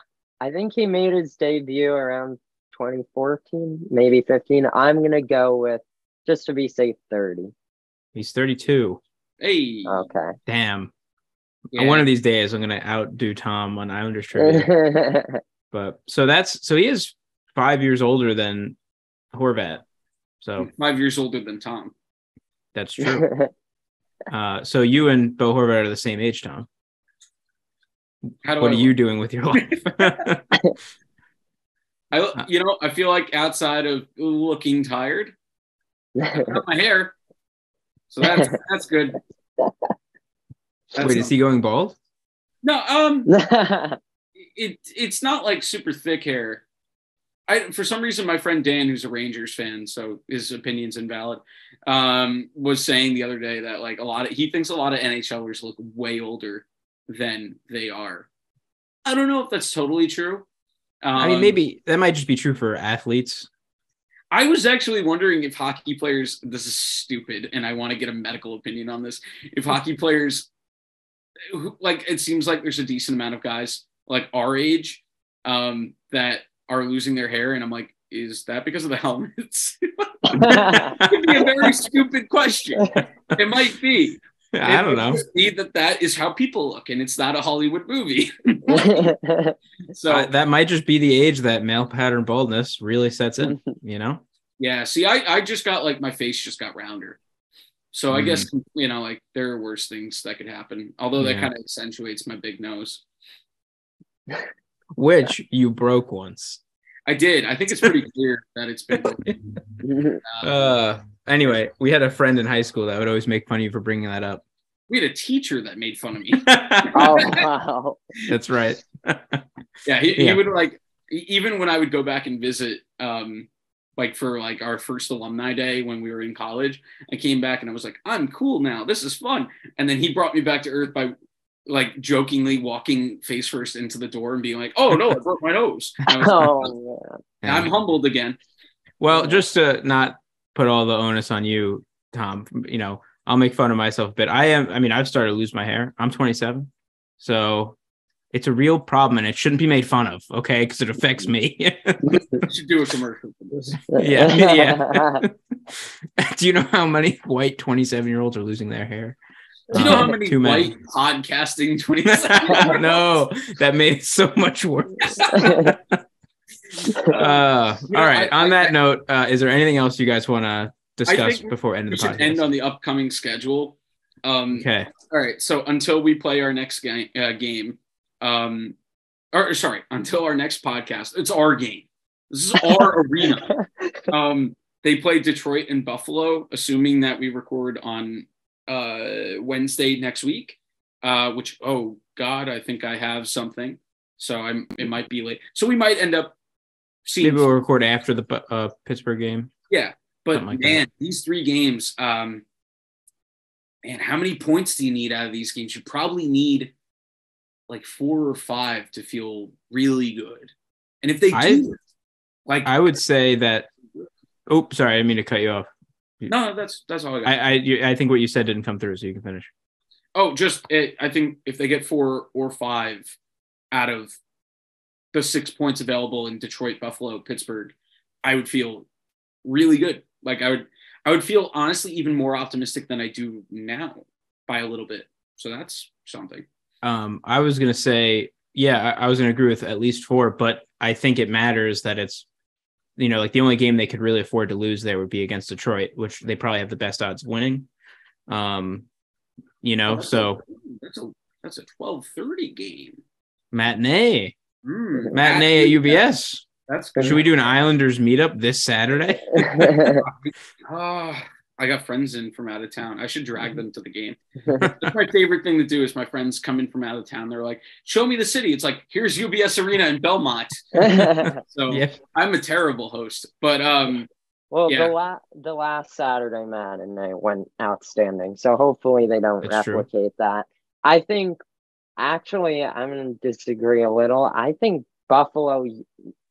think he made his debut around 2014, maybe 15. I'm gonna go with, just to be safe, 30. He's 32. Hey. Okay. Damn. Yeah. One of these days, I'm gonna outdo Tom on Islanders trivia. But so he is 5 years older than Horvat. So 5 years older than Tom. That's true. So you and Bo Horvat are the same age, Tom. What are you doing with your life? I feel like outside of looking tired, I cut my hair, so that's good. Wait, is he going bald? No, it's not like super thick hair. For some reason, my friend Dan, who's a Rangers fan, so his opinion's invalid, was saying the other day that like he thinks a lot of NHLers look way older than they are. I don't know if that's totally true. Maybe that might just be true for athletes. I was actually wondering if hockey players, this is stupid, and I want to get a medical opinion on this. If hockey players, like, it seems like there's a decent amount of guys like our age that are losing their hair, and I'm like, is that because of the helmets? It could be a very stupid question. It might be. I don't know. That is how people look, and it's not a Hollywood movie. So that might just be the age that male pattern baldness really sets in, Yeah. See, I just got like my face just got rounder. So I guess, like there are worse things that could happen. Although that kind of accentuates my big nose. Which you broke once. I did. I think it's pretty clear that it's been broken. Anyway, we had a friend in high school that would always make fun of you for bringing that up. We had a teacher that made fun of me. Oh, wow. That's right. Yeah, he would like, even when I would go back and visit, like for like our first alumni day when we were in college, I came back and I was like, I'm cool now. This is fun. And then he brought me back to earth by like jokingly walking face first into the door and being like, oh no, I broke my nose. I'm humbled again. Well, just to not put all the onus on you, Tom, I'll make fun of myself a bit. I've started to lose my hair. I'm 27. So it's a real problem and it shouldn't be made fun of, okay? Because it affects me. You should do a commercial for this. Yeah. Do you know how many white 27-year-olds are losing their hair? Do you know how many white podcasting 27? No, that made it so much worse. All right. On that note, is there anything else you guys want to discuss before ending the podcast? We should end on the upcoming schedule. Okay. All right. So until we play our next game, until our next podcast, it's our game. This is our arena. They play Detroit and Buffalo, assuming that we record on Wednesday next week. Which, oh God, I think I have something. So it might be late. So we might end up. Maybe we'll record after the Pittsburgh game. Yeah, but like these 3 games, how many points do you need out of these games? You probably need like 4 or 5 to feel really good. And if they do, I would say that. Oh, sorry, I didn't mean to cut you off. No, that's all I got. I think what you said didn't come through, so you can finish. Oh, I think if they get 4 or 5 out of the 6 points available in Detroit, Buffalo, Pittsburgh, I would feel really good. Like I would feel honestly even more optimistic than I do now by a little bit. So that's something. I was going to say, I was going to agree with at least 4, but I think it matters that it's, like the only game they could really afford to lose there would be against Detroit, which they probably have the best odds of winning. So that's a 12:30 game. Matinee at UBS. That's good. Should we do an Islanders meetup this Saturday? I got friends in from out of town. I should drag them to the game. That's my favorite thing to do is my friends come in from out of town. They're like, show me the city. It's like, here's UBS Arena in Belmont. So yeah. I'm a terrible host. But well, yeah. the last Saturday Madden night went outstanding. So hopefully they don't replicate that. I think, actually, I'm going to disagree a little. I think Buffalo,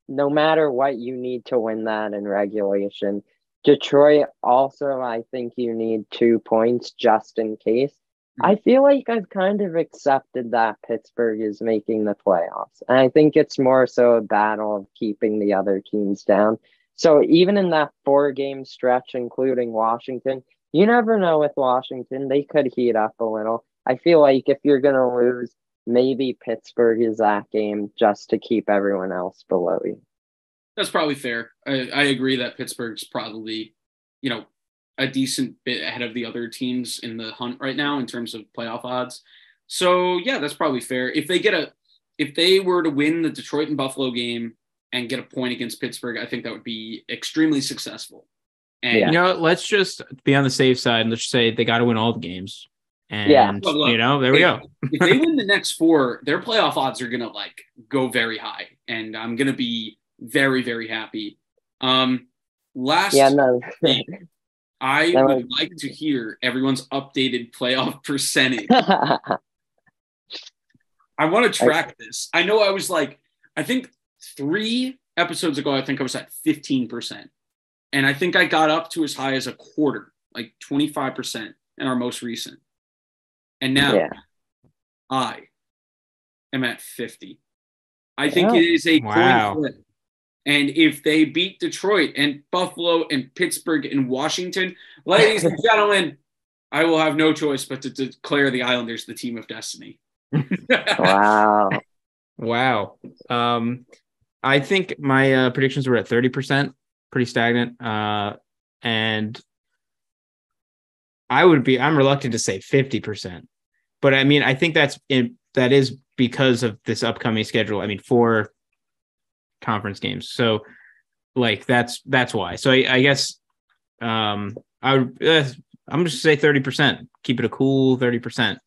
no matter what, you need to win that in regulation. Detroit also, I think you need 2 points just in case. I feel like I've kind of accepted that Pittsburgh is making the playoffs. And I think it's more so a battle of keeping the other teams down. So even in that 4-game stretch, including Washington, you never know with Washington. They could heat up a little. I feel like if you're going to lose, maybe Pittsburgh is that game just to keep everyone else below you. That's probably fair. I agree that Pittsburgh's probably, a decent bit ahead of the other teams in the hunt right now in terms of playoff odds. So yeah, that's probably fair. If they were to win the Detroit and Buffalo game and get a point against Pittsburgh, I think that would be extremely successful. And let's just be on the safe side and let's just say they got to win all the games. And there we go. If they win the next 4, their playoff odds are gonna go very high, and I'm gonna be very, very happy. I would like to hear everyone's updated playoff percentage. I want to track this. I know I think 3 episodes ago, I think I was at 15%. And I think I got up to as high as a quarter, like 25% in our most recent. And now I am at 50. I think it is a coin flip. And if they beat Detroit and Buffalo and Pittsburgh and Washington, ladies and gentlemen, I will have no choice but to declare the Islanders the team of destiny. Wow. I think my predictions were at 30%, pretty stagnant. And I'm reluctant to say 50%. But I mean, I think that is because of this upcoming schedule. I mean, 4 conference games. So that's why. So I guess I'm just say 30%, keep it a cool 30%.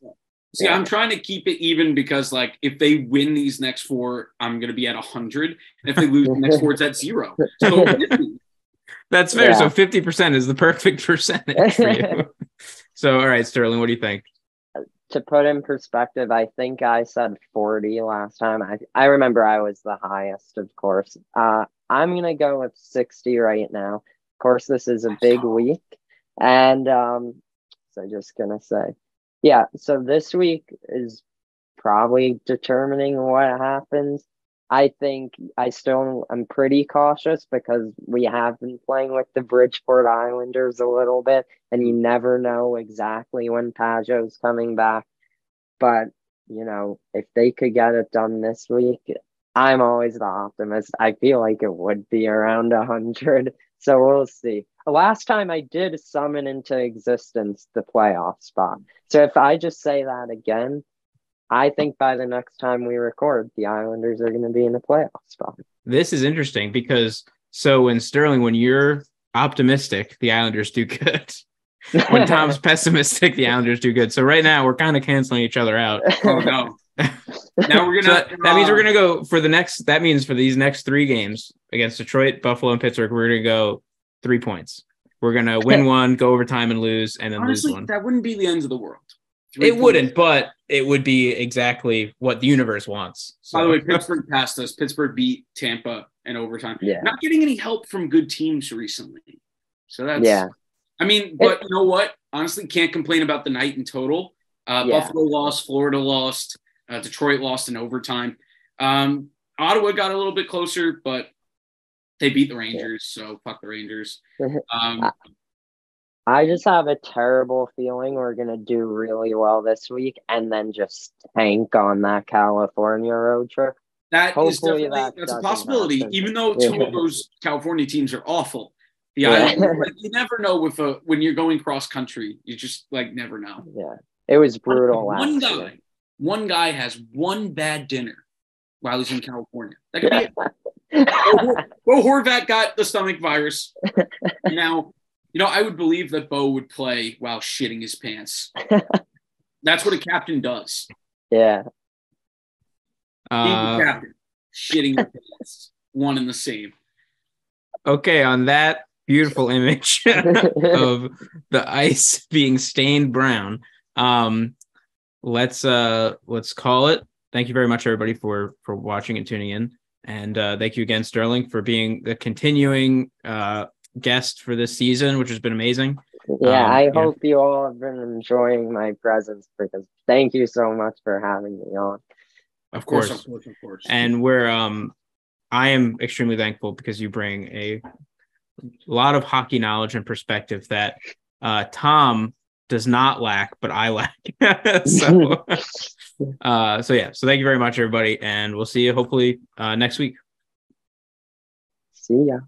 See, I'm trying to keep it even because if they win these next 4, I'm going to be at 100. And if they lose the next 4, it's at 0. So that's fair. Yeah. So 50% is the perfect percentage for you. So, all right, Sterling, what do you think? To put in perspective, I think I said 40 last time. I remember I was the highest, of course. I'm going to go with 60 right now. Of course, this is a big week. And so just going to say, so this week is probably determining what happens. I think I'm pretty cautious because we have been playing with the Bridgeport Islanders a little bit, and you never know exactly when Pajot's coming back. But, if they could get it done this week, I'm always the optimist. I feel like it would be around 100. So we'll see. Last time I did summon into existence the playoff spot. So if I just say that again, I think by the next time we record, the Islanders are going to be in a playoff spot. This is interesting because when you're optimistic, the Islanders do good. When Tom's pessimistic, the Islanders do good. So right now we're kind of canceling each other out. Oh no. Now we're gonna. So that means we're gonna go for the next. That means for these next 3 games against Detroit, Buffalo, and Pittsburgh, we're gonna go 3 points. We're gonna win 1, go overtime, and lose, and then honestly, lose 1. That wouldn't be the end of the world. It wouldn't, but it would be exactly what the universe wants. So. By the way, Pittsburgh passed us. Pittsburgh beat Tampa in overtime. Yeah. Not getting any help from good teams recently. So that's I mean, but you know what? Honestly, can't complain about the night in total. Buffalo lost, Florida lost, Detroit lost in overtime. Ottawa got a little bit closer, but they beat the Rangers, so fuck the Rangers. I just have a terrible feeling we're going to do really well this week and then just tank on that California road trip. That's a possibility, even though 2 of those California teams are awful. The Islanders, you never know when you're going cross country. You just never know. Yeah, it was brutal. One guy has one bad dinner while he's in California. That could be it. Bo Horvat got the stomach virus. Now I would believe that Bo would play while shitting his pants. That's what a captain does. Yeah. He's the captain. Shitting his pants. One and the same. Okay, on that beautiful image of the ice being stained brown, let's call it. Thank you very much, everybody, for watching and tuning in. And thank you again, Sterling, for being the continuing guest for this season, which has been amazing. Yeah, I hope you all have been enjoying my presence, because thank you so much for having me on. Of course. And I am extremely thankful because you bring a lot of hockey knowledge and perspective that Tom does not lack, but I lack. So thank you very much, everybody, and we'll see you hopefully next week. See ya.